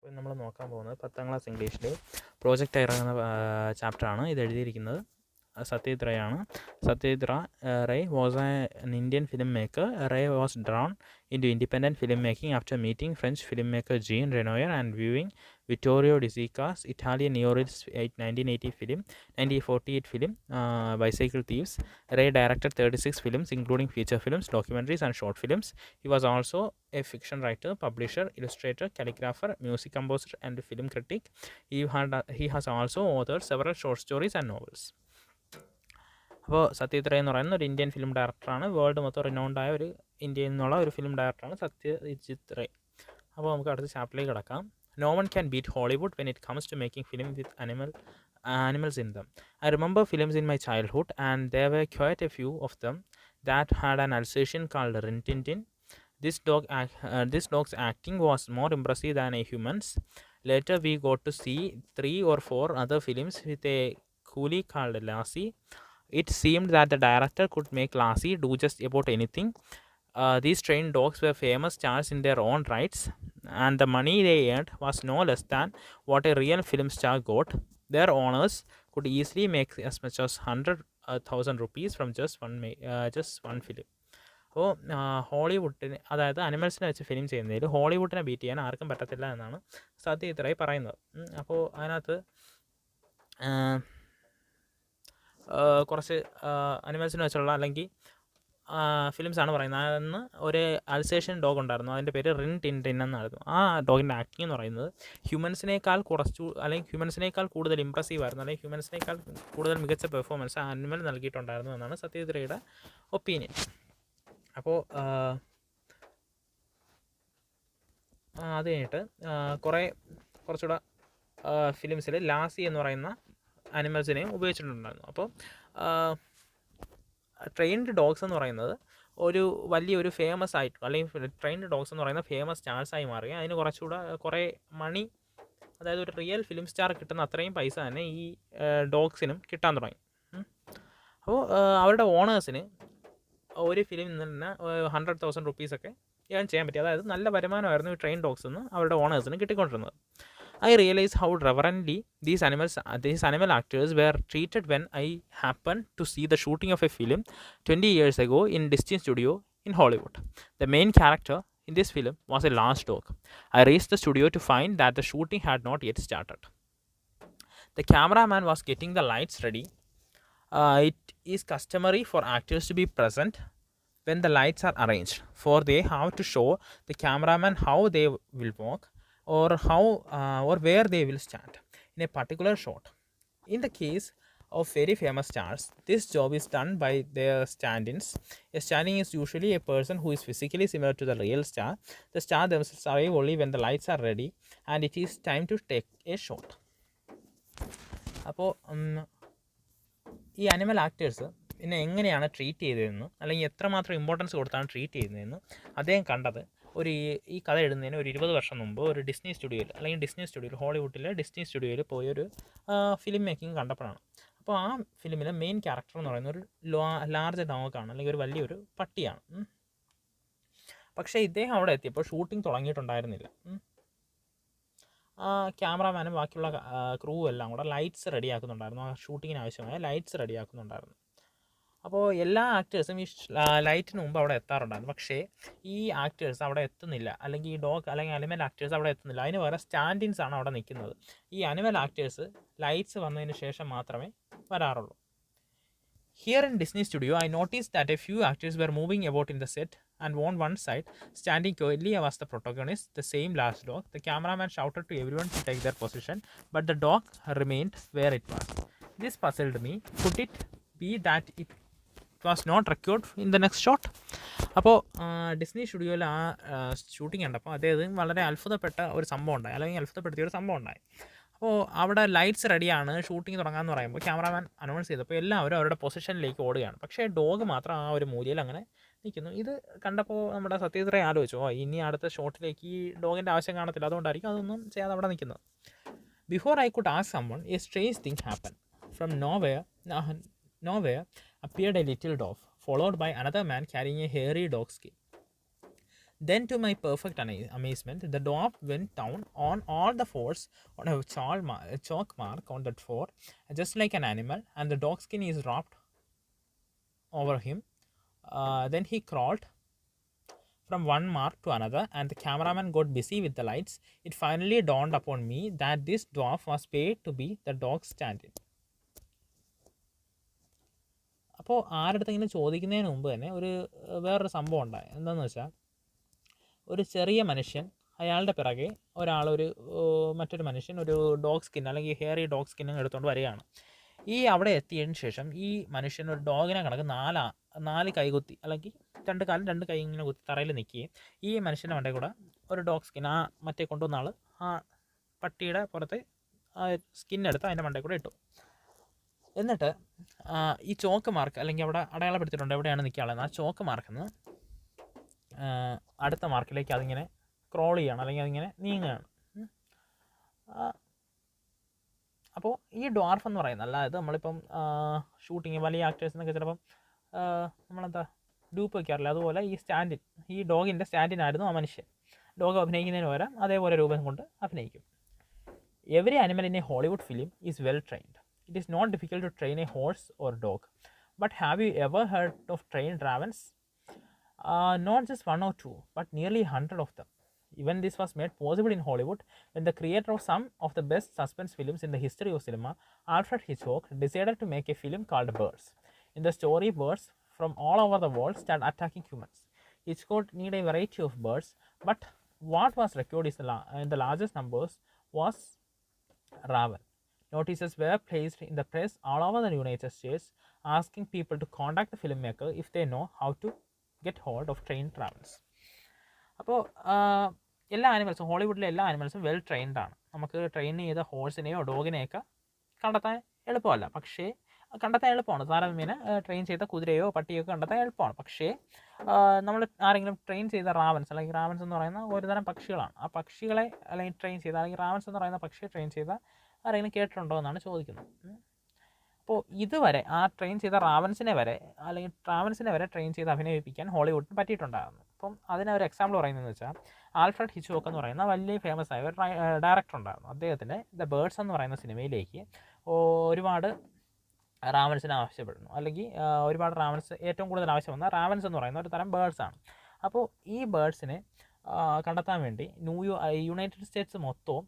അപ്പോൾ നമ്മൾ നോക്കാൻ പോകുന്നത് 10ാം ക്ലാസ് ഇംഗ്ലീഷിൽ പ്രോജക്റ്റ് ഇറങ്ങുന്ന ചാപ്റ്ററാണ്. ഇത് എഴുതിയിരിക്കുന്നത് Satyajit Ray ആണ്. Satyajit Ray was an Indian filmmaker. Ray was drawn into independent filmmaking after meeting French filmmaker Jean Renoir and viewing Vittorio De Sica's Italian neorealist 1948 film Bicycle Thieves. Ray directed 36 films including feature films, documentaries and short films. He was also a fiction writer, publisher, illustrator, calligrapher, music composer and film critic. He has also authored several short stories and novels. അപ്പോൾ Satyajit ray എന്ന് പറയുന്ന ഒരു Indian film ഡയറക്ടറാണ്. World മൊത്തം റിനൗണ്ടായ ഒരു ഇന്ത്യയിൽ നിന്നുള്ള ഒരു ഫിലിം ഡയറക്ടറാണ് സത്യജിത് റേ. അപ്പോൾ നമുക്ക് അടുത്ത ചാപ്റ്ററിലേക്ക് കിടക്കാം. No one can beat Hollywood when it comes to making film with animals in them. I remember films in my childhood and there were quite a few of them that had an Alsatian called Rin Tin Tin. This dog's acting was more impressive than a human's. Later we got to see 3 or 4 other films with a coolie called Lassie. It seemed that the director could make Lassie do just about anything. These trained dogs were famous stars in their own rights, and the money they earned was no less than what a real film star got. Their owners could easily make as much as 100,000 rupees from just one film. അപ്പോൾ ഹോളിവുഡിന്, അതായത് അനിമൽസിനെ വെച്ച് film ചെയ്യുന്നതിൽ ഹോളിവുഡിനെ beat ചെയ്യാൻ ആർക്കും പറ്റത്തില്ല എന്നാണ് Satyajit ray പറയുന്നത്. അപ്പോൾ അതിനകത്ത് കുറച്ച് അനിമൽസിനെ വെച്ചുള്ള അല്ലെങ്കിൽ ഫിലിംസാണ് പറയുന്നത്. അന്ന് ഒരു അൽസേഷ്യൻ ഡോഗ് ഉണ്ടായിരുന്നു, അതിൻ്റെ പേര് റിൻ ടിൻ ടിൻ എന്നായിരുന്നു. ആ ഡോഗിൻ്റെ ആക്ടിങ് എന്ന് പറയുന്നത് ഹ്യൂമൻസിനേക്കാൾ ഹ്യൂമൻസിനേക്കാൾ കൂടുതൽ ഇമ്പ്രസീവ് ആയിരുന്നു, അല്ലെങ്കിൽ ഹ്യൂമൻസിനേക്കാൾ കൂടുതൽ മികച്ച പെർഫോമൻസ് ആ അനിമൽ നൽകിയിട്ടുണ്ടായിരുന്നു എന്നാണ് സത്യജിത് റേയുടെ ഒപ്പീനിയൻ. അപ്പോൾ അത് കഴിഞ്ഞിട്ട് കുറച്ചുകൂടെ ഫിലിംസിൽ ലാസി എന്ന് പറയുന്ന അനിമൽസിനെയും ഉപയോഗിച്ചിട്ടുണ്ടായിരുന്നു. അപ്പോൾ ട്രെയിൻഡ് ഡോഗ്സ് എന്ന് പറയുന്നത് വലിയൊരു ഫേമസ് ആയിട്ട്, അല്ലെങ്കിൽ ട്രെയിൻഡ് ഡോഗ്സ് എന്ന് പറയുന്ന ഫേമസ് സ്റ്റാർസായി മാറി. അതിന് കുറേ മണി, അതായത് ഒരു റിയൽ ഫിലിം സ്റ്റാർ കിട്ടുന്ന അത്രയും പൈസ തന്നെ ഈ ഡോഗ്സിനും കിട്ടാൻ തുടങ്ങി. അപ്പോൾ അവരുടെ ഓണേഴ്സിന് ഒരു ഫിലിമിൽ നിന്ന് 100,000 rupees ഏൺ ചെയ്യാൻ പറ്റി. അതായത് നല്ല വരുമാനമായിരുന്നു ഈ ട്രെയിൻ ഡോഗ്സ് നിന്ന് അവരുടെ ഓണേഴ്സിന് കിട്ടിക്കൊണ്ടിരുന്നത്. I realized how reverently these animal actors were treated when I happened to see the shooting of a film 20 years ago in Disney Studio in Hollywood. The main character in this film was a large dog. I reached the studio to find that the shooting had not yet started. The cameraman was getting the lights ready. It is customary for actors to be present when the lights are arranged, for they have to show the cameraman how they will walk or where they will stand in a particular shot. In the case of very famous stars, this job is done by their stand-ins. A stand-in is usually a person who is physically similar to the real star. The star themselves arrive only when the lights are ready and it is time to take a shot. അപ്പോൾ ഈ animal actors പിന്നെ എങ്ങനെയാണ് treat ചെയ്തതെന്ന്, അല്ലെങ്കിൽ എത്രമാത്രം importance കൊടുത്താണ് treat ചെയ്യുന്നതെന്ന് അദ്ദേഹം കണ്ടത് ഈ കഥ എഴുതുന്നതിന് ഒരു 20 വർഷം മുമ്പ് ഒരു ഡിസ്നി സ്റ്റുഡിയോയിൽ ഹോളിവുഡിലെ ഡിസ്നി സ്റ്റുഡിയോയിൽ പോയൊരു ഫിലിം മേക്കിംഗ് കണ്ടപ്പോഴാണ്. അപ്പോൾ ആ ഫിലിമിലെ മെയിൻ ക്യാരക്ടർ എന്ന് പറയുന്ന ഒരു ലാർജ് ഡോഗാണ്, അല്ലെങ്കിൽ ഒരു വലിയൊരു പട്ടിയാണ്. പക്ഷേ ഇദ്ദേഹം അവിടെ എത്തിയപ്പോൾ ഷൂട്ടിംഗ് തുടങ്ങിയിട്ടുണ്ടായിരുന്നില്ല. ക്യാമറാമാനും ബാക്കിയുള്ള ക്രൂ എല്ലാം കൂടെ ലൈറ്റ്സ് റെഡിയാക്കുന്നുണ്ടായിരുന്നു, ആ ഷൂട്ടിങ്ങിന് ആവശ്യമായ ലൈറ്റ്സ് റെഡിയാക്കുന്നുണ്ടായിരുന്നു. അപ്പോൾ എല്ലാ ആക്ടേഴ്സും ഈ ലൈറ്റിന് മുമ്പ് അവിടെ എത്താറുണ്ടായിരുന്നു. പക്ഷേ ഈ ആക്ടേഴ്സ് അവിടെ എത്തുന്നില്ല, അല്ലെങ്കിൽ ഈ ഡോഗ് അല്ലെങ്കിൽ അനിമൽ ആക്ടേഴ്സ് അവിടെ എത്തുന്നില്ല. അതിന് വേറെ സ്റ്റാൻഡിൻസ് ആണ് അവിടെ നിൽക്കുന്നത്. ഈ അനിമൽ ആക്ടേഴ്സ് ലൈറ്റ്സ് വന്നതിന് ശേഷം മാത്രമേ വരാറുള്ളൂ. Here in Disney Studio, I noticed that a few actors were moving about in the set, and on one side, standing quietly was the protagonist, the same large dog. The cameraman shouted to everyone to take their position, but the dog remained where it was. This puzzled me. Could it be that it was not recorded in the next shot? അപ്പോൾ Disney സ്റ്റുഡിയോയിൽ ആ shooting കണ്ടപ്പോൾ അദ്ദേഹം വളരെ അത്ഭുതപ്പെടുത്തിയ ഒരു സംഭവം ഉണ്ടായി. അപ്പോൾ അവിടെ ലൈറ്റ്സ് റെഡിയാണ്, ഷൂട്ടിംഗ് തുടങ്ങാമെന്ന് പറയുമ്പോൾ ക്യാമറാമാൻ അനൗൺസ് ചെയ്തപ്പോൾ എല്ലാവരും അവരുടെ പൊസിഷനിലേക്ക് ഓടുകയാണ്. പക്ഷേ ഡോഗ് മാത്രം ആ ഒരു മൂലയിൽ അങ്ങനെ നിൽക്കുന്നു. ഇത് കണ്ടപ്പോൾ നമ്മുടെ സത്യജിത് റേ ആലോചിച്ചു, ഇനി അടുത്ത ഷോട്ടിലേക്ക് ഈ ഡോഗിൻ്റെ ആവശ്യം കാണത്തില്ല, അതുകൊണ്ടായിരിക്കും അതൊന്നും ചെയ്യാതെ അവിടെ നിൽക്കുന്നത്. Before I could ask someone, a strange thing happened. From nowhere appeared a little dog, followed by another man carrying a hairy dog skin. Then, to my perfect amazement, the dwarf went down on all the fours on a chalk mark on that floor, just like an animal, and the dog skin is wrapped over him. Then he crawled from one mark to another, and the cameraman got busy with the lights. It finally dawned upon me that this dwarf was paid to be the dog stand-in. അപ്പോൾ ആരുടെടുത്തെങ്കിലും ചോദിക്കുന്നതിന് മുമ്പ് തന്നെ വേറൊരു സംഭവം ഉണ്ടായി. എന്താണെന്ന് വെച്ചാൽ, ഒരു ചെറിയ മനുഷ്യൻ, അയാളുടെ പിറകെ മറ്റൊരു മനുഷ്യൻ ഒരു ഡോഗ് സ്കിൻ അല്ലെങ്കിൽ ഹെയറി ഡോഗ് സ്കിന്നും എടുത്തുകൊണ്ട് വരികയാണ്. അവിടെ എത്തിയതിന് ശേഷം ഈ മനുഷ്യൻ ഒരു ഡോഗിനെ കണക്ക് നാല് കൈകുത്തി, അല്ലെങ്കിൽ രണ്ട് കാലും രണ്ട് കൈ ഇങ്ങനെ കുത്തി തറയിൽ നിൽക്കുകയും ഈ മനുഷ്യൻ്റെ മണ്ടേ കൂടെ ഒരു ഡോഗ് സ്കിൻ മറ്റേ കൊണ്ടുവന്ന ആൾ ആ പട്ടിയുടെ പുറത്ത് സ്കിന്നെടുത്ത് അതിൻ്റെ മണ്ടേ കൂടെ ഇട്ടു. എന്നിട്ട് ഈ ചോക്ക് മാർക്ക്, അല്ലെങ്കിൽ അവിടെ അടയാളപ്പെടുത്തിയിട്ടുണ്ട് എവിടെയാണ് നിൽക്കാനുള്ളത്, ആ ചോക്ക് മാർക്കിൽ നിന്ന് അടുത്ത മാർക്കിലേക്ക് അതിങ്ങനെ ക്രോൾ ചെയ്യുകയാണ്, അല്ലെങ്കിൽ അതിങ്ങനെ നീങ്ങുകയാണ്. അപ്പോൾ ഈ ഡ്വാർഫ് എന്ന് പറയുന്നത്, അല്ലാതെ നമ്മളിപ്പം ഷൂട്ടിങ് വലിയ ആക്ടേഴ്സിനൊക്കെ ചിലപ്പം നമ്മളെന്താ ഡൂപ്പ് വയ്ക്കാറില്ല, അതുപോലെ ഈ ഡോഗിൻ്റെ സ്റ്റാൻഡിനായിരുന്നു ആ മനുഷ്യൻ. ഡോഗ് അഭിനയിക്കുന്നതിന് പകരം അതേപോലെ രൂപം കൊണ്ട് അഭിനയിക്കും. Every animal in a Hollywood film is well trained. It is not difficult to train a horse or dog. But have you ever heard of trained ravens? Not just one or two, but nearly 100 of them. Even this was made possible in Hollywood when the creator of some of the best suspense films in the history of cinema, Alfred Hitchcock, decided to make a film called Birds. In the story, birds from all over the world start attacking humans. Hitchcock needed a variety of birds, but what was recorded in the largest numbers was raven. Notices were placed in the press all over the United States, asking people to contact the filmmaker if they know how to get hold of trained ravens. അപ്പോൾ എല്ലാ ആനിമൽസും, ഹോളിവുഡിലെ എല്ലാ ആനിമൽസും well trained ആണ്. നമുക്ക് train ചെയ്ത ഹോഴ്സിനെയോ ഡോഗിനെയൊക്കെ കണ്ടെത്താൻ എളുപ്പമല്ല, പക്ഷേ കണ്ടെത്താൻ എളുപ്പമാണ്. താരതമ്യേന ട്രെയിൻ ചെയ്ത കുതിരയോ പട്ടിയോ കണ്ടെത്താൻ എളുപ്പമാണ്. പക്ഷേ നമ്മൾ ആരെങ്കിലും ട്രെയിൻ ചെയ്ത റാവൻസ്, അല്ലെങ്കിൽ റാവൻസ് എന്ന് പറയുന്ന ഒരുതരം പക്ഷികളാണ്. ആ പക്ഷികളെ അല്ലെങ്കിൽ ട്രെയിൻ ചെയ്ത, അല്ലെങ്കിൽ റാവൻസ് എന്ന് പറയുന്ന പക്ഷിയെ ട്രെയിൻ ചെയ്ത ആരെങ്കിലും കേട്ടിട്ടുണ്ടോ എന്നാണ് ചോദിക്കുന്നത്. അപ്പോൾ ഇതുവരെ ആ ട്രെയിൻ ചെയ്ത റാവൻസിനെ വരെ ട്രെയിൻ ചെയ്ത് അഭിനയിപ്പിക്കാൻ ഹോളിവുഡിന് പറ്റിയിട്ടുണ്ടായിരുന്നു. അപ്പം അതിനൊരു എക്സാമ്പിൾ പറയുന്നതെന്ന് വെച്ചാൽ, ആൽഫ്രഡ് ഹിച്ച്കോക്ക് എന്ന് പറയുന്ന വലിയ ഫേമസ് ആയ ഒരു ഡയറക്ടർ ഉണ്ടായിരുന്നു. അദ്ദേഹത്തിൻ്റെ ദ ബേർഡ്സ് എന്ന് പറയുന്ന സിനിമയിലേക്ക് ഒരുപാട് റാവൻസിനെ ആവശ്യപ്പെടുന്നു, അല്ലെങ്കിൽ ഒരുപാട് ഏറ്റവും കൂടുതൽ ആവശ്യം വന്ന റാവൻസ് എന്ന് പറയുന്ന ഒരു തരം ബേർഡ്സാണ്. അപ്പോൾ ഈ ബേർഡ്സിനെ കണ്ടെത്താൻ വേണ്ടി യുണൈറ്റഡ് സ്റ്റേറ്റ്സ് മൊത്തവും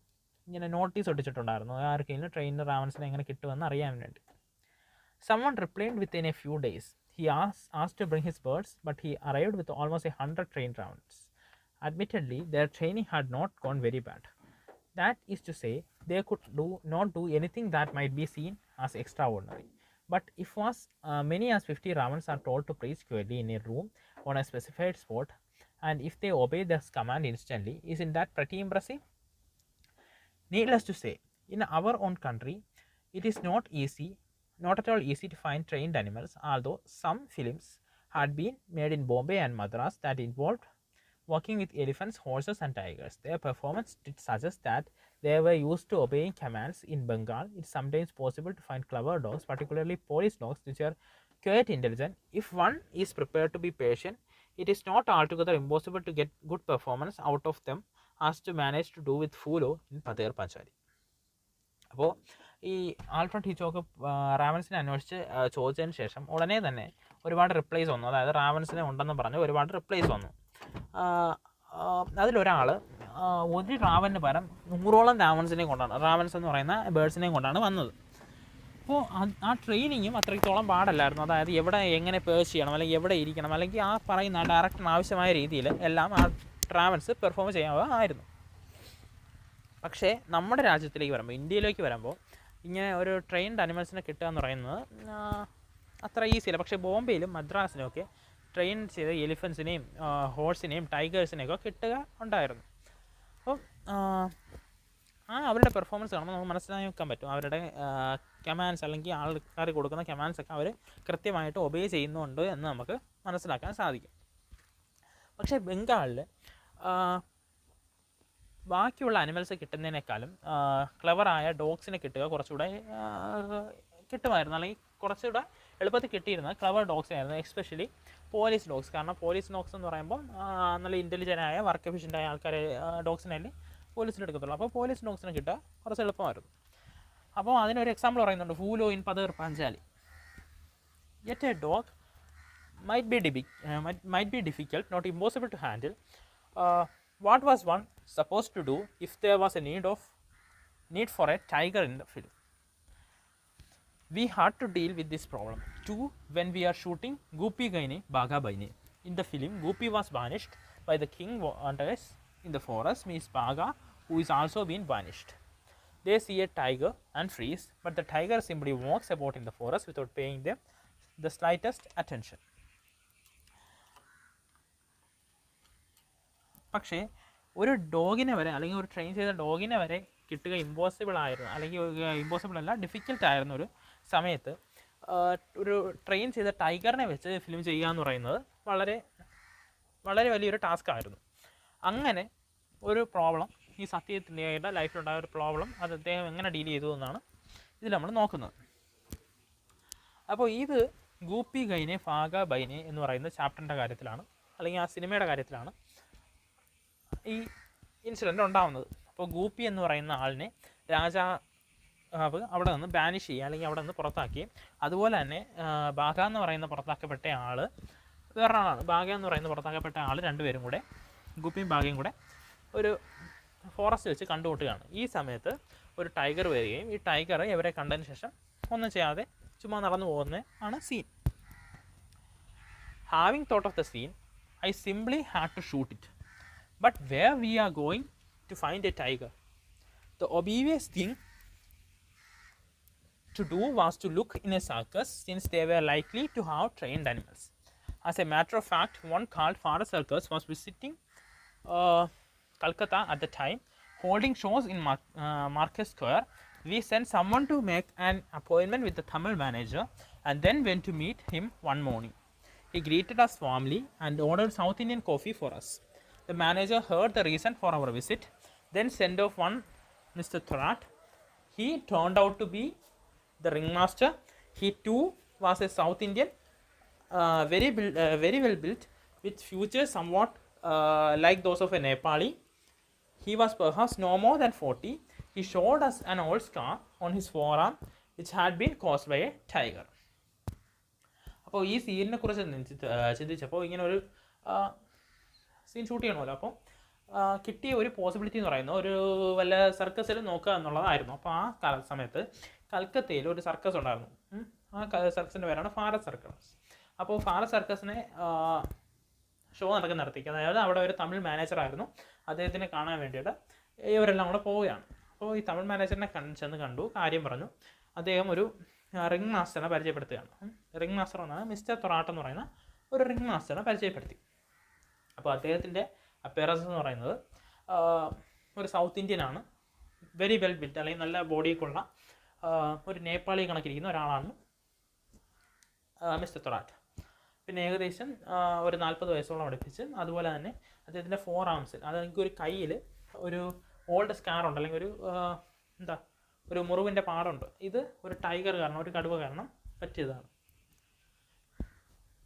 ഇങ്ങനെ നോട്ടീസ് ഒട്ടിച്ചിട്ടുണ്ടായിരുന്നു, ആർക്കെങ്കിലും ട്രെയിനിൽ റാവൻസിനെ എങ്ങനെ കിട്ടുമെന്ന് അറിയാൻ വേണ്ടി. Someone replied within a few days. He asked to bring his birds, but he arrived with almost 100 trained ravens. Admittedly, their training had not gone very bad. That is to say, they could not do anything that might be seen as extraordinary. But if many as 50 ravens are told to preach quietly in a room on a specified spot, and if they obey this command instantly, isn't that pretty impressive? Needless to say, in our own country, it is not at all easy to find trained animals, although some films had been made in Bombay and Madras that involved working with elephants, horses and tigers. Their performance did suggest that they were used to obeying commands. In Bengal, it's sometimes possible to find clever dogs, particularly police dogs, which are quite intelligent. If one is prepared to be patient, it is not altogether impossible to get good performance out of them as to manage to do with Fulo in Pather Panchali. അപ്പോൾ ഈ Alfred Hitchcock റാവൻസിനെ അന്വേഷിച്ച് ചോദിച്ചതിന് ശേഷം ഉടനെ തന്നെ ഒരുപാട് replies വന്നു. അതായത് റാവൻസിനെ ഉണ്ടെന്ന് പറഞ്ഞ് ഒരുപാട് റിപ്ലൈസ് വന്നു. അതിലൊരാൾ ഒരു റാവന് പകരം 100ഓളം റാവൻസ് എന്ന് പറയുന്ന ബേർഡ്സിനെയും കൊണ്ടാണ് വന്നത്. അപ്പോൾ ആ ട്രെയിനിങ്ങും അത്രത്തോളം പാടല്ലായിരുന്നു. അതായത് എവിടെ എങ്ങനെ പേഴ്സ് ചെയ്യണം, അല്ലെങ്കിൽ എവിടെ ഇരിക്കണം, അല്ലെങ്കിൽ ആ പറയുന്ന ഡയറക്ടറിന് ആവശ്യമായ രീതിയിൽ എല്ലാം ആ റാവൻസ് പെർഫോം ചെയ്യാമായിരുന്നു. പക്ഷേ നമ്മുടെ രാജ്യത്തിലേക്ക് വരുമ്പോൾ, ഇന്ത്യയിലേക്ക് വരുമ്പോൾ, ഇങ്ങനെ ഒരു ട്രെയിൻഡ് അനിമൽസിനെ കിട്ടുക എന്ന് പറയുന്നത് അത്ര ഈസിയല്ല. പക്ഷേ ബോംബെയിലും മദ്രാസിലും ഒക്കെ ട്രെയിൻ ചെയ്ത എലിഫൻസിനെയും ഹോഴ്സിനെയും ടൈഗേഴ്സിനെയൊക്കെ കിട്ടുക ഉണ്ടായിരുന്നു. അപ്പം അവരുടെ പെർഫോമൻസ് കാണുമ്പോൾ നമുക്ക് മനസ്സിലാക്കാൻ പറ്റും. അവരുടെ കമാൻഡ്സ്, അല്ലെങ്കിൽ ആൾക്കാർ കൊടുക്കുന്ന കമാൻഡ്സൊക്കെ അവർ കൃത്യമായിട്ട് ഒബേ ചെയ്യുന്നുണ്ട് എന്ന് നമുക്ക് മനസ്സിലാക്കാൻ സാധിക്കും. പക്ഷേ ബംഗാളിൽ ബാക്കിയുള്ള അനിമൽസ് കിട്ടുന്നതിനേക്കാളും ക്ലവറായ ഡോഗ്സിനെ കിട്ടുക കുറച്ചുകൂടെ കിട്ടുമായിരുന്നു, അല്ലെങ്കിൽ കുറച്ചുകൂടെ എളുപ്പത്തിൽ കിട്ടിയിരുന്ന ക്ലവർ ഡോഗ്സ് ആയിരുന്നു, എസ്പെഷ്യലി പോലീസ് ഡോഗ്സ്. കാരണം പോലീസ് ഡോഗ്സ് എന്ന് പറയുമ്പം നല്ല ഇൻ്റലിജൻ്റ് ആയ വർക്ക് എഫിഷ്യൻ്റ് ആയ ആൾക്കാരെ ഡോഗ്സിനല്ലേ പോലീസിലെടുക്കത്തുള്ളൂ. അപ്പോൾ പോലീസ് ഡോഗ്സിനെ കിട്ടുക കുറച്ച് എളുപ്പമായിരുന്നു. അപ്പോൾ അതിനൊരു എക്സാമ്പിൾ പറയുന്നുണ്ട്, ഫൂലോ ഇൻ Pather Panchali. Yet a dog might be difficult, not impossible to handle. What was one supposed to do if there was a need for a tiger in the film? We had to deal with this problem too when we are shooting Gopi Gaine Baga Baine. In the film, Gopi was banished by the king wanders in the forest, Miss Baga, who is also been banished. They see a tiger and freeze, but the tiger simply walks about in the forest without paying them the slightest attention. പക്ഷേ ഒരു ഡോഗിനെ വരെ, അല്ലെങ്കിൽ ഒരു train ചെയ്ത ഡോഗിനെ വരെ കിട്ടുക impossible ആയിരുന്നു, അല്ലെങ്കിൽ ഇമ്പോസിബിൾ അല്ല, ഡിഫിക്കൽട്ട് ആയിരുന്ന ഒരു സമയത്ത് ഒരു ട്രെയിൻ ചെയ്ത ടൈഗറിനെ വെച്ച് ഫിലിം ചെയ്യുക എന്ന് പറയുന്നത് വളരെ വളരെ വലിയൊരു ടാസ്ക് ആയിരുന്നു. അങ്ങനെ ഒരു പ്രോബ്ലം ഈ സത്യത്തിൻ്റെ ലൈഫിലുണ്ടായ ഒരു പ്രോബ്ലം അത് അദ്ദേഹം എങ്ങനെ ഡീൽ ചെയ്തു എന്നാണ് ഇതിൽ നമ്മൾ നോക്കുന്നത്. അപ്പോൾ ഇത് ഗൂപ്പി ഗൈനെ ഫാഗ ബൈനെ എന്ന് പറയുന്ന ചാപ്റ്ററിൻ്റെ കാര്യത്തിലാണ്, അല്ലെങ്കിൽ ആ സിനിമയുടെ കാര്യത്തിലാണ് ഈ ഇൻസിഡൻ്റ് ഉണ്ടാകുന്നത്. അപ്പോൾ ഗൂപ്പി എന്ന് പറയുന്ന ആളിനെ രാജാവ് അവിടെ നിന്ന് ബാനിഷ് ചെയ്യുക, അല്ലെങ്കിൽ അവിടെ നിന്ന് പുറത്താക്കുകയും, അതുപോലെ തന്നെ ബാഗ എന്ന് പറയുന്ന പുറത്താക്കപ്പെട്ട ആൾ വേറൊരാളാണ്. ബാഗ എന്ന് പറയുന്ന പുറത്താക്കപ്പെട്ട ആൾ രണ്ടുപേരും കൂടെ, ഗൂപ്പിയും ബാഗയും കൂടെ ഒരു ഫോറസ്റ്റ് വെച്ച് കണ്ടുമുട്ടുകയാണ്. ഈ സമയത്ത് ഒരു ടൈഗർ വരികയും ഈ ടൈഗർ ഇവരെ കണ്ടതിന് ശേഷം ഒന്നും ചെയ്യാതെ ചുമ്മാ നടന്നു പോകുന്ന ആണ് scene. Having thought of the scene, I simply had to shoot it. But where we are going to find a tiger? The obvious thing to do was to look in a circus, since they were likely to have trained animals. As a matter of fact, one called Farah Circus was visiting Calcutta at the time, holding shows in Market Square. We sent someone to make an appointment with the Tamil manager and then went to meet him one morning. He greeted us warmly and ordered South Indian coffee for us. The manager heard the reason for our visit, then sent off one Mr. Thorat. He turned out to be the ringmaster. He too was a South Indian, very well built, with features somewhat like those of a Nepali. He was perhaps no more than 40. He showed us an old scar on his forearm which had been caused by a tiger. അപ്പോൾ ഈ സീനിനെ കുറിച്ച് ചിന്തിച്ചപ്പോൾ ഇങ്ങനെ ഒരു scene shoot ചെയ്യണമല്ലോ. അപ്പോൾ കിട്ടിയ ഒരു possibility എന്ന് പറയുന്നത് ഒരു വല്ല സർക്കസിൽ നോക്കുക എന്നുള്ളതായിരുന്നു. അപ്പോൾ ആ സമയത്ത് കൽക്കത്തയിൽ ഒരു സർക്കസ് ഉണ്ടായിരുന്നു. ആ സർക്കസിൻ്റെ പേരാണ് ഫാറസ് സർക്കസ്. അപ്പോൾ ഫാറസ് സർക്കസിനെ ഷോ നടത്തിക്കുക, അതായത് അവിടെ ഒരു തമിഴ് മാനേജറായിരുന്നു, അദ്ദേഹത്തിനെ കാണാൻ വേണ്ടിയിട്ട് ഇവരെല്ലാം കൂടെ പോവുകയാണ്. അപ്പോൾ ഈ തമിഴ് മാനേജറിനെ ചെന്ന് കണ്ടു, കാര്യം പറഞ്ഞു. അദ്ദേഹം ഒരു റിംഗ് മാസ്റ്ററിനെ പരിചയപ്പെടുത്തുകയാണ്. റിംഗ് മാസ്റ്റർ എന്നാണ് മിസ്റ്റർ തൊറാട്ട് എന്ന് പറയുന്ന ഒരു റിംഗ് മാസ്റ്ററിനെ പരിചയപ്പെടുത്തി. അപ്പോൾ അദ്ദേഹത്തിൻ്റെ അപ്പിയറൻസ് എന്ന് പറയുന്നത് ഒരു സൗത്ത് ഇന്ത്യൻ ആണ്, വെരി വെൽ ബിൽറ്റ്, അല്ലെങ്കിൽ നല്ല ബോഡിയൊക്കെ ഉള്ള ഒരു നേപ്പാളി കണക്കിരിക്കുന്ന ഒരാളാണ് മിസ്റ്റർ തൊറാട്ട്. പിന്നെ ഏകദേശം ഒരു 40 വയസ്സോളം അടുപ്പിച്ച്. അതുപോലെ തന്നെ അദ്ദേഹത്തിൻ്റെ 4 ആംസിൽ, അതെനിക്ക് ഒരു കയ്യിൽ ഒരു ഓൾഡ് സ്കാർ ഉണ്ട്, അല്ലെങ്കിൽ ഒരു മുറിവിൻ്റെ പാടുണ്ട്. ഇത് ഒരു ടൈഗർ കാരണം, ഒരു കടുവ കാരണം പറ്റിയതാണ്.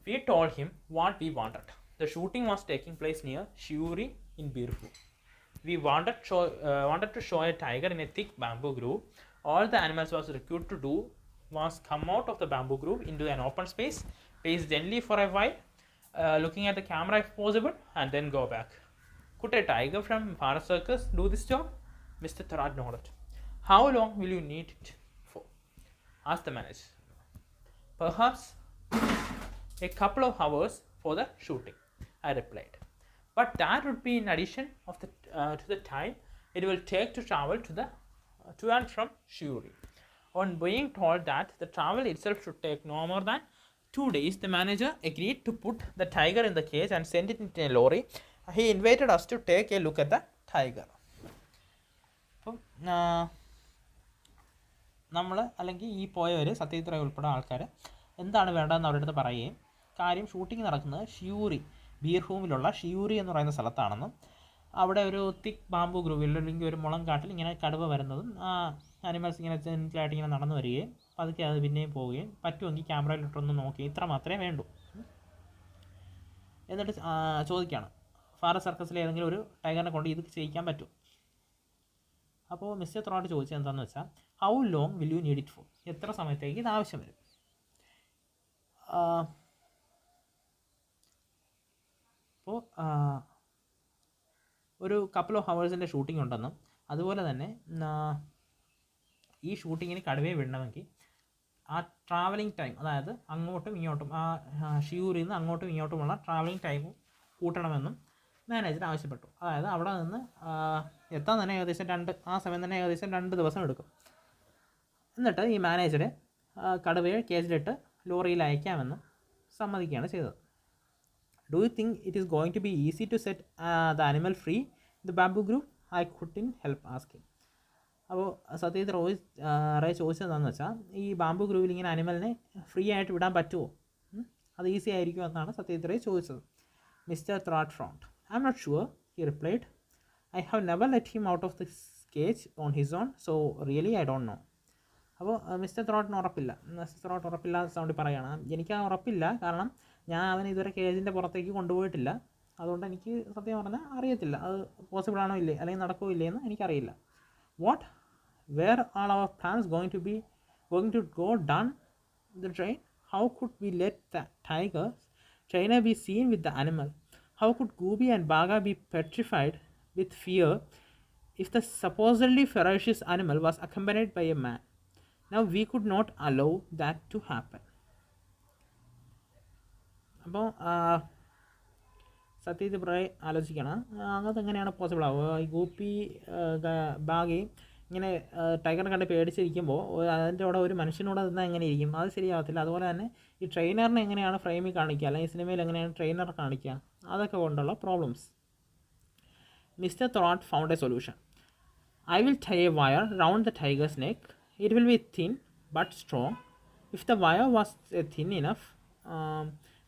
We told him what we wanted. The shooting was taking place near Shiuri in Birhu. We wanted to show a tiger in a thick bamboo grove. All the animals was required to do was come out of the bamboo grove into an open space, pace gently for a while, looking at the camera if possible, and then go back. Could a tiger from Farah Circus do this job? Mr. Thorat nodded. How long will you need it for? Asked the manager. Perhaps a couple of hours for the shooting, I replied. But that would be in addition to the time it will take to travel to and from Shiuri. On being told that the travel itself should take no more than 2 days, the manager agreed to put the tiger in the cage and send it into a lorry. He invited us to take a look at the tiger. അപ്പം നമ്മൾ, അല്ലെങ്കിൽ ഈ പോയവർ, സത്യജിത് റേ ഉൾപ്പെടെ ആൾക്കാർ എന്താണ് വേണ്ടതെന്ന് അവരുടെ അടുത്ത് പറയുകയും, കാര്യം ഷൂട്ടിംഗ് നടക്കുന്നത് ഷിയൂറി, ബീർഭൂമിലുള്ള ഷിയൂറി എന്ന് പറയുന്ന സ്ഥലത്താണെന്നും അവിടെ ഒരു തിക്ക് ബാമ്പു ഗ്രൂവിൽ, അല്ലെങ്കിൽ ഒരു മുളം കാട്ടിൽ ഇങ്ങനെ കടുവ വരുന്നതും ആനിമൽസ് ഇങ്ങനെ ജെൻറ്റിലായിട്ട് ഇങ്ങനെ നടന്നു വരികയും പതുക്കെ അത് പിന്നെയും പോവുകയും പറ്റുമെങ്കിൽ ക്യാമറയിലിട്ടൊന്ന് നോക്കി, ഇത്ര മാത്രമേ വേണ്ടൂ. എന്നിട്ട് ചോദിക്കുകയാണ്, ഫാറസ്റ്റ് സർക്കസിൽ ഏതെങ്കിലും ഒരു ടൈഗറിനെ കൊണ്ട് ഇത് ചെയ്യിക്കാൻ പറ്റും. അപ്പോൾ മിസ്റ്റർ ത്രോട്ട് ചോദിച്ചത് എന്താണെന്ന് വെച്ചാൽ, how long will you need it for? എത്ര സമയത്തേക്ക് ഇത് ആവശ്യം വരും? അപ്പോൾ ഒരു കപ്പിൾ ഓഫ് ഹവേഴ്സിൻ്റെ ഷൂട്ടിംഗ് ഉണ്ടെന്നും അതുപോലെ തന്നെ ഈ ഷൂട്ടിങ്ങിന് കടുവയെ വിടണമെങ്കിൽ ആ ട്രാവലിംഗ് ടൈം, അതായത് അങ്ങോട്ടും ഇങ്ങോട്ടും ഷിയൂരിൽ നിന്ന് അങ്ങോട്ടും ഇങ്ങോട്ടുമുള്ള ട്രാവലിംഗ് ടൈം കൂട്ടണമെന്നും മാനേജർ ആവശ്യപ്പെട്ടു. അതായത് അവിടെ നിന്ന് എത്താൻ തന്നെ ഏകദേശം ആ സമയം തന്നെ ഏകദേശം 2 ദിവസം എടുക്കും. എന്നിട്ട് ഈ മാനേജർ കടുവയെ കേസിലിട്ട് ലോറിയിൽ അയക്കാമെന്ന് സമ്മതിക്കുകയാണ് ചെയ്തത്. Do you think it is going to be easy to set the animal free in the bamboo group? I couldn't help asking. അപ്പോൾ സത്യജിത് റേ ചോദിച്ചതെന്ന് വെച്ചാൽ, ഈ ബാംബു ഗ്രൂവിൽ ഇങ്ങനെ അനിമലിനെ ഫ്രീ ആയിട്ട് വിടാൻ പറ്റുമോ? അത് ഈസി ആയിരിക്കുമോ എന്നാണ് സത്യജിത് റേ ചോദിച്ചത്. Mister Throat Front. I'm not sure, he replied. I have never let him out of the cage on his own, so really I don't know. അപ്പോൾ മിസ്റ്റർ ത്രോട്ടിന് ഉറപ്പില്ല. മിസ്റ്റർ ത്രോട്ട് ഉറപ്പില്ല സൗണ്ടിൽ പറയുകയാണ്, എനിക്ക് ആ ഉറപ്പില്ല, കാരണം ഞാൻ അവനെ ഇതുവരെ കേജിൻ്റെ പുറത്തേക്ക് കൊണ്ടുപോയിട്ടില്ല, അതുകൊണ്ട് എനിക്ക് സത്യം പറഞ്ഞാൽ അറിയത്തില്ല അത് പോസിബിൾ ആണോ ഇല്ലേ, അല്ലെങ്കിൽ നടക്കുമോ ഇല്ലേ എന്ന് എനിക്കറിയില്ല. What, where are our plans going to go done the train? How could we let the trainer be seen with the animal? How could Gooby and Baga be petrified with fear if the supposedly ferocious animal was accompanied by a man? Now we could not allow that to happen. അപ്പോൾ Satyajit ray ആലോചിക്കണം, അങ്ങനത്തെ എങ്ങനെയാണ് possible ആവുക? ഈ ഗോപി ബാഗയും ഇങ്ങനെ ടൈഗറിനെ കണ്ട് പേടിച്ചിരിക്കുമ്പോൾ അതിൻ്റെ അവിടെ ഒരു മനുഷ്യനോട് നിന്നാൽ എങ്ങനെ ഇരിക്കും? അത് ശരിയാവത്തില്ല. അതുപോലെ തന്നെ ഈ ട്രെയിനറിനെ എങ്ങനെയാണ് ഫ്രെയിമിൽ കാണിക്കുക, അല്ലെങ്കിൽ സിനിമയിൽ എങ്ങനെയാണ് ട്രെയിനറെ കാണിക്കുക, അതൊക്കെ കൊണ്ടുള്ള problems. Mister Throat found a solution. I will tie a wire round the tiger's neck. It will be thin but strong. If the wire was thin enough,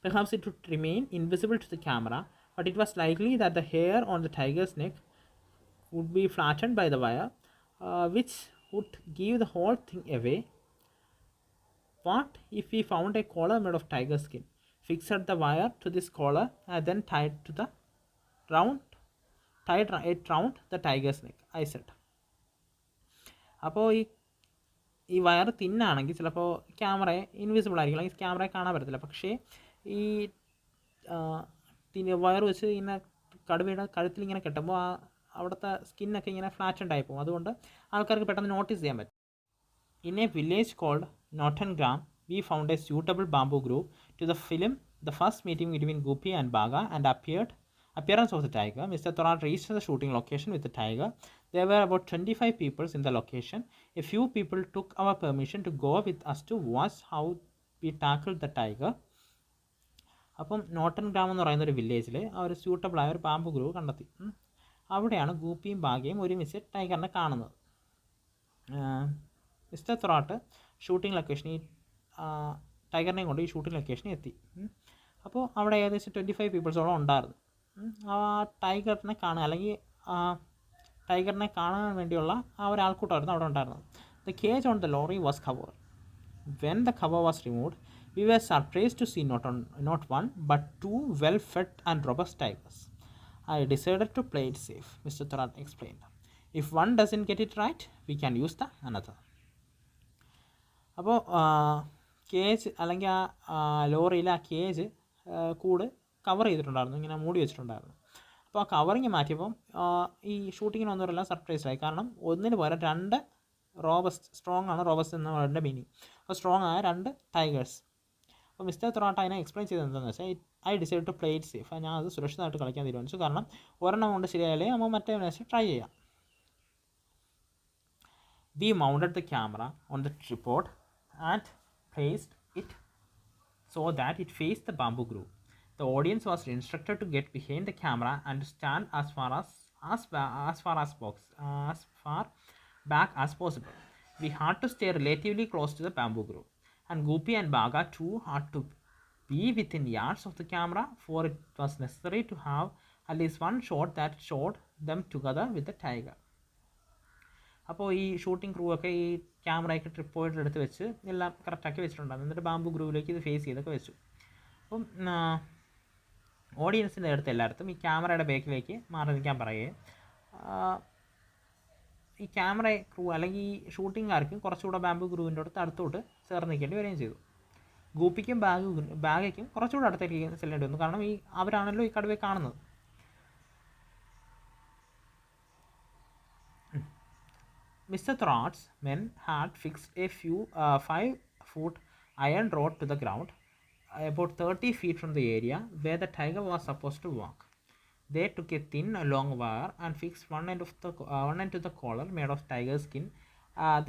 perhaps it would remain invisible to the camera, but it was likely that the hair on the tiger's neck would be flattened by the wire, which would give the whole thing away. What if we found a collar made of tiger skin, fixed the wire to this collar, and then tied it round the tiger's neck? I said. അപ്പോൾ ഈ wire തിന്നാണെങ്കിൽ ചിലപ്പോൾ ക്യാമറയെ invisible ആയിരിക്കും, അല്ലെങ്കിൽ ക്യാമറയെ കാണാൻ പറ്റത്തില്ല. പക്ഷേ ഈ wire വെച്ച് ഇങ്ങനെ കടുവയുടെ കഴുത്തിൽ ഇങ്ങനെ കെട്ടുമ്പോൾ അവിടുത്തെ സ്കിന്നൊക്കെ ഇങ്ങനെ ഫ്ലാറ്റൻഡ് ആയി പോകും. അതുകൊണ്ട് ആൾക്കാർക്ക് പെട്ടെന്ന് നോട്ടീസ് ചെയ്യാൻ പറ്റും. In a village called Nutangram we found a suitable bamboo group to the film the first meeting between Goopy and Bagha and appearance of the tiger. Mr. Thorat reached the shooting location with the tiger. There were about 25 people in the location. A few people took our permission to go with us to watch how we tackled the tiger. അപ്പം Norton gram എന്ന് പറയുന്ന ഒരു വില്ലേജിൽ അവർ സ്യൂട്ടബിളായ ഒരു bamboo groove കണ്ടെത്തി. അവിടെയാണ് ഗൂപ്പിയും ബാഗയും ഒരുമിച്ച് ടൈഗറിനെ കാണുന്നത്. മിസ്റ്റർ ത്രോട്ട് ഷൂട്ടിംഗ് ലൊക്കേഷനിൽ ടൈഗറിനെയും കൊണ്ട് ഈ ഷൂട്ടിംഗ് ലൊക്കേഷനിൽ എത്തി. അപ്പോൾ അവിടെ ഏകദേശം 25 പീപ്പിൾസോളം ഉണ്ടായിരുന്നു. ആ ടൈഗറിനെ കാണുക, അല്ലെങ്കിൽ ടൈഗറിനെ കാണാൻ വേണ്ടിയുള്ള ആ ഒരു ആൾക്കൂട്ടമായിരുന്നു അവിടെ ഉണ്ടായിരുന്നത്. The cage on the lorry was cover. When the cover was removed, we were surprised to see not one but 2 well-fed and robust tigers. I decided to play it safe, Mr. Thorat explained. If one doesn't get it right, we can use the another. അപ്പോൾ cage അല്ലെങ്കിൽ ആ ലോറിയിൽ ആ cage കൂട് cover ചെയ്തിട്ടുണ്ടായിരുന്നു, ഇങ്ങനെ മൂടി വെച്ചിട്ടുണ്ടായിരുന്നു. അപ്പോൾ ആ കവറിങ് മാറ്റിയപ്പം ഈ ഷൂട്ടിങ്ങിനൊന്നുമല്ല സർപ്രൈസായി. കാരണം ഒന്നിന് പകരം 2 റോബസ്റ്റ്, സ്ട്രോങ് ആണ് റോബസ്റ്റ് എന്ന വേർഡിൻ്റെ മീനിങ്. അപ്പോൾ സ്ട്രോങ് ആയ 2 ടൈഗേഴ്സ്. അപ്പോൾ മിസ്റ്റർ ത്രോട്ട് അതിനെ എക്സ്പ്ലെയിൻ ചെയ്തത് എന്താണെന്ന് വെച്ചാൽ, I decide to play it safe. ഞാൻ അത് സുരക്ഷിതമായിട്ട് കളിക്കാൻ തീരുമാനിച്ചു. കാരണം ഒരെണ്ണം കൊണ്ട് ശരിയായാലേ നമ്മൾ മറ്റേ വെച്ച് ട്രൈ ചെയ്യാം. We mounted the camera on the tripod and placed it so that it faced the bamboo grove. The audience was instructed to get behind the camera and to stand as far back as possible. We had to stay relatively close to the bamboo grove, and Gopi and Baga too had to be within yards of the camera, for it was necessary to have at least one shot that showed them together with the tiger. അപ്പോൾ ഈ shooting crew ഒക്കെ ഈ ക്യാമറയൊക്കെ ട്രിപ്പോയിഡ് എടുത്ത് വെച്ച് എല്ലാം കറക്റ്റാക്കി വെച്ചിട്ടുണ്ടായിരുന്നു. എന്നിട്ട് bamboo ഗ്രൂവിലേക്ക് ഇത് ഫേസ് ചെയ്തൊക്കെ വെച്ചു. അപ്പം ഓഡിയൻസിൻ്റെ അടുത്ത് എല്ലായിടത്തും ഈ ക്യാമറയുടെ ബാക്കിലേക്ക് മാറി നിൽക്കാൻ പറയുകയും ഈ ക്യാമറ ക്രൂ അല്ലെങ്കിൽ ഈ ഷൂട്ടിംഗുകാർക്ക് കുറച്ചുകൂടെ ബാമ്പു ഗ്രൂവിൻ്റെ അടുത്തോട്ട് ചേർന്ന് നിൽക്കേണ്ടി വരികയും ചെയ്തു. ഗൂപ്പിക്കും ബാഗയ്ക്കും കുറച്ചുകൂടെ അടുത്തേക്ക് ചെല്ലേണ്ടി വന്നു. കാരണം ഈ അവരാണല്ലോ ഈ കടുവയെ കാണുന്നത്. Mr. Thrott's men had fixed a 5-foot iron rod to the ground, about 30 feet from the area where the tiger was supposed to walk. They took a thin, long wire and fixed one end to the collar made of tiger skin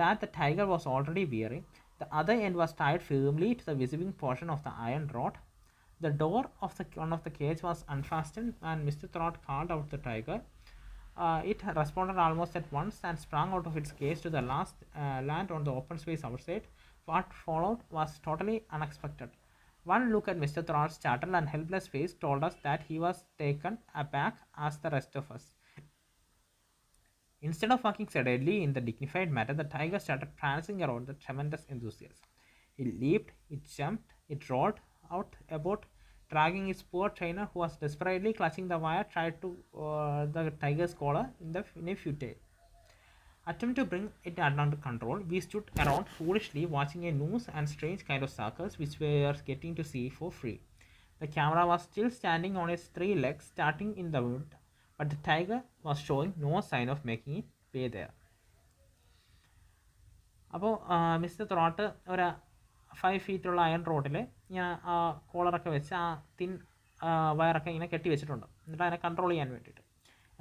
that the tiger was already wearing. The other end was tied firmly to the visible portion of the iron rod. The door of one of the cage was unfastened, and Mr. Thrott called out the tiger. It responded almost at once and sprang out of its cage to the last land on the open space outside. What followed was totally unexpected. One look at Mr. Thrott's startled and helpless face told us that he was taken aback as the rest of us. Instead of walking steadily in the dignified manner, the tiger started prancing around with tremendous enthusiasm. It leaped, it jumped, it rolled out about, dragging its poor trainer, who was desperately clutching the wire, tried to the tiger's collar in a futile attempt to bring it under control. We stood around foolishly watching a noose and strange kind of circus which we were getting to see for free. The camera was still standing on its 3 legs, starting in the wood, but the tiger was showing no sign of making it pay there. അപ്പോൾ mister throat ഒരു 5 ഫീറ്റുള്ള iron റോഡിൽ ഇങ്ങനെ കോളറൊക്കെ വെച്ച് ആ thin വയറൊക്കെ ഇങ്ങനെ കെട്ടി വെച്ചിട്ടുണ്ട്, എന്നിട്ട് അതിനെ കൺട്രോൾ ചെയ്യാൻ വേണ്ടിയിട്ട്.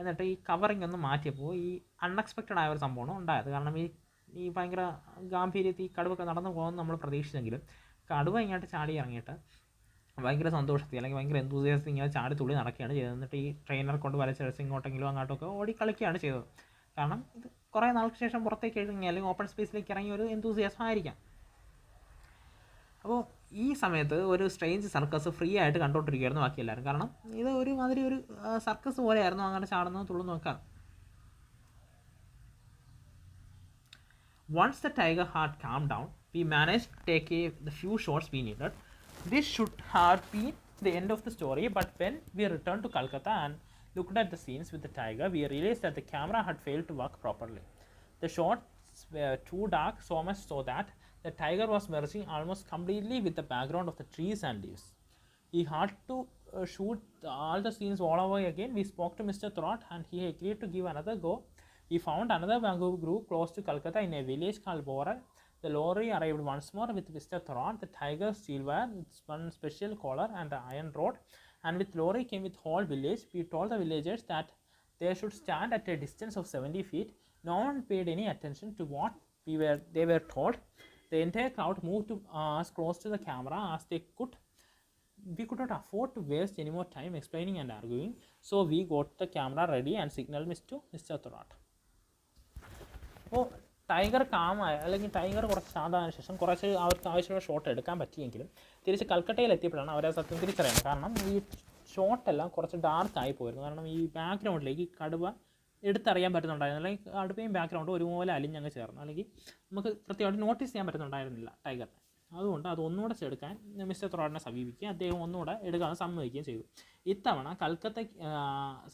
എന്നിട്ട് ഈ കവറിങ് ഒന്ന് മാറ്റിയപ്പോൾ ഈ അൺഎക്സ്പെക്റ്റഡ് ആയ ഒരു സംഭവമാണ് ഉണ്ടായത്. കാരണം ഈ ഭയങ്കര ഗാംഭീര്യത്തിൽ ഈ കടുവൊക്കെ നടന്നു പോകുമെന്ന് നമ്മൾ പ്രതീക്ഷിച്ചെങ്കിലും കടുവ ഇങ്ങോട്ട് ചാടി ഇറങ്ങിയിട്ട് ഭയങ്കര സന്തോഷത്തിൽ അല്ലെങ്കിൽ ഭയങ്കര എന്തൂസിയാസത്തിൽ ഇങ്ങനെ ചാടി തുള്ളി നടക്കുകയാണ് ചെയ്തത്. എന്നിട്ട് ഈ ട്രെയിനർ കൊണ്ട് വലിച്ചടിച്ച് ഇങ്ങോട്ടെങ്കിലും അങ്ങോട്ടൊക്കെ ഓടി കളിക്കുകയാണ് ചെയ്തത്. കാരണം ഇത് കുറേ നാൾക്ക് ശേഷം പുറത്തേക്ക് ഇറങ്ങി അല്ലെങ്കിൽ ഓപ്പൺ സ്പേസിലേക്ക് ഇറങ്ങിയ ഒരു എന്തൂസിയാസം ആയിരിക്കാം. അപ്പോൾ ഈ സമയത്ത് ഒരു സ്ട്രേഞ്ച് സർക്കസ് ഫ്രീ ആയിട്ട് കണ്ടുകൊണ്ടിരിക്കുകയായിരുന്നു ബാക്കി എല്ലാവരും. കാരണം ഇത് ഒരു മാതിരി ഒരു സർക്കസ് പോലെയായിരുന്നു അങ്ങനെ ചാടുന്നത് തുള്ളുന്നു നോക്കാം. Once the tiger had calmed down, we managed to take the few shots we needed. This should have been the end of the story, but when we returned to Calcutta and looked at the scenes with the tiger, we realized that the camera had failed to work properly. The shots were too dark, so much so that the tiger was merging almost completely with the background of the trees and leaves. He had to shoot all the scenes all over again. We spoke to Mr. Thrott and he agreed to give another go. We found another bamboo grove close to Calcutta in a village called Bora. The lorry arrived once more with Mr. Thrott, the tiger steel wire, its one special collar and the iron rod, and with lorry came with whole village. We told the villagers that they should stand at a distance of 70 feet. No one paid any attention to what they were told. The entire crowd moved to as close to the camera as they could. We could not afford to waste any more time explaining and arguing, so we got the camera ready and signaled Mr. Thrott. അപ്പോൾ tiger കാമായ അല്ലെങ്കിൽ tiger കുറച്ച് ശാന്തമായതിനു ശേഷം കുറച്ച് അവർക്ക് ആവശ്യമുള്ള shot എടുക്കാൻ പറ്റിയെങ്കിലും തിരിച്ച് കൽക്കട്ടയിൽ എത്തിയപ്പോഴാണ് അവരെ സത്യം തിരിച്ചറിയുന്നത്. കാരണം ഈ ഷോട്ടെല്ലാം കുറച്ച് ഡാർക്കായി പോയിരുന്നു. കാരണം ഈ ബാക്ക്ഗ്രൗണ്ടിലേക്ക് കടുവ എടുത്തറിയാൻ പറ്റുന്നുണ്ടായിരുന്നു, അല്ലെങ്കിൽ കടുവയും ബാക്ക്ഗ്രൗണ്ടും ഒരുപോലെ അലിഞ്ഞങ്ങ് ചേർന്നു, അല്ലെങ്കിൽ നമുക്ക് കൃത്യമായിട്ട് നോട്ടീസ് ചെയ്യാൻ പറ്റുന്നുണ്ടായിരുന്നില്ല ടൈഗറിനെ. അതുകൊണ്ട് അത് ഒന്നുകൂടെ എടുക്കാൻ മിസ്റ്റർ ത്രോട്ടിനെ സമീപിക്കുകയും അദ്ദേഹം ഒന്നുകൂടെ എടുക്കാൻ സമ്മതിക്കുകയും ചെയ്തു. ഇത്തവണ കൽക്കത്ത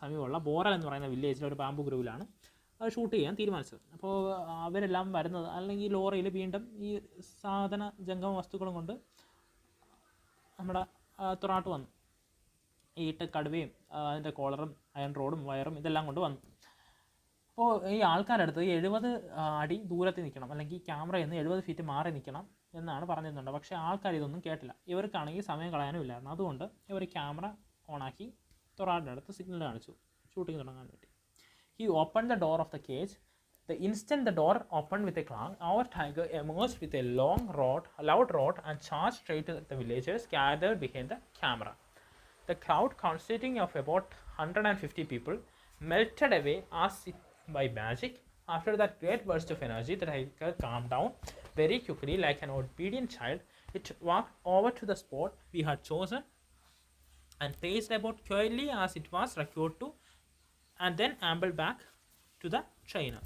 സമീപമുള്ള ബോറൽ എന്ന് പറയുന്ന വില്ലേജിലെ ഒരു ബാമ്പു ഗ്രൂവിലാണ് ഷൂട്ട് ചെയ്യാൻ തീരുമാനിച്ചത്. അപ്പോൾ അവരെല്ലാം വരുന്നത് അല്ലെങ്കിൽ ലോറിയിൽ വീണ്ടും ഈ സാധന ജംഗമ വസ്തുക്കളും കൊണ്ട് നമ്മുടെ ത്രോട്ട് വന്നു. ഈ കടുവയും അതിൻ്റെ കോളറും അയൺ റോഡും വയറും ഇതെല്ലാം കൊണ്ട് വന്നു. അപ്പോൾ ഈ ആൾക്കാരടുത്ത് 70 അടി ദൂരത്തിൽ നിൽക്കണം, അല്ലെങ്കിൽ ക്യാമറയിൽ നിന്ന് 70 ഫീറ്റ് മാറി നിൽക്കണം എന്നാണ് പറഞ്ഞിരുന്നുണ്ട്. പക്ഷേ ആൾക്കാർ ഇതൊന്നും കേട്ടില്ല. ഇവർക്കാണെങ്കിൽ സമയം കളയാനും ഇല്ലായിരുന്നു. അതുകൊണ്ട് ഇവർ ക്യാമറ ഓണാക്കി ത്രോട്ടിൻ്റെ അടുത്ത് സിഗ്നൽ കാണിച്ചു ഷൂട്ടിംഗ് തുടങ്ങാൻ വേണ്ടി. He opened the door of the cage. The instant the door opened with a clang, our tiger emerged with a loud roar and charged straight at the villagers gathered behind the camera. The crowd, consisting of about 150 people, melted away as if by magic. After that great burst of energy, the tiger calmed down very quickly like an obedient child. It walked over to the spot we had chosen and paced about quietly as it was required to, and then ambled back to the trainer.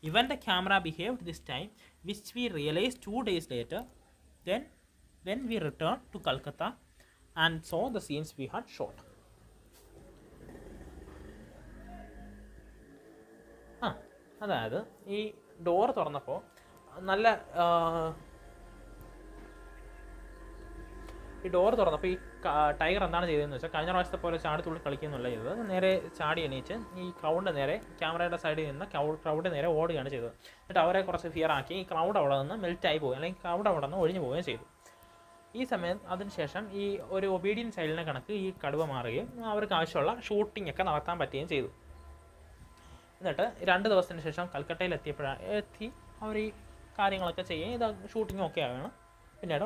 Even the camera behaved this time, which we realized 2 days later. Then when we returned to Calcutta and saw the scenes we had shot. അതായത് ഈ door തുറന്നപ്പോൾ നല്ല ഈ door തുറന്നപ്പോൾ ഈ tiger എന്താണ് ചെയ്തതെന്ന് വെച്ചാൽ കഴിഞ്ഞ പ്രാവശ്യത്തെ പോലെ ചാടിത്തുള്ളി കളിക്കുന്നില്ല ചെയ്തത്. നേരെ ചാടി എണീച്ച് ഈ ക്രൗഡിൻ്റെ നേരെ, ക്യാമറയുടെ സൈഡിൽ നിന്ന് ക്രൗഡിൻ്റെ നേരെ ഓടുകയാണ് ചെയ്തത്. എന്നിട്ട് അവരെ കുറച്ച് ഫിയർ ആക്കി ഈ ക്രൗഡ് അവിടെ നിന്ന് മെൽറ്റായി പോവുകയും അല്ലെങ്കിൽ ക്രൗഡ് അവിടെ നിന്ന് ഒഴിഞ്ഞു പോവുകയും ചെയ്തു. ഈ സമയം അതിനുശേഷം ഈ ഒരു ഒബീഡിയൻ ചൈൽഡിനെ കണക്ക് ഈ കടുവ മാറുകയും അവർക്ക് ആവശ്യമുള്ള ഷൂട്ടിംഗ് ഒക്കെ നടത്താൻ പറ്റുകയും ചെയ്തു. എന്നിട്ട് 2 ദിവസത്തിന് ശേഷം കൽക്കട്ടയിൽ എത്തി അവർ ഈ കാര്യങ്ങളൊക്കെ ചെയ്യുകയും ഇത് ഷൂട്ടിങ്ങും ഒക്കെ ആണ് പിന്നീട്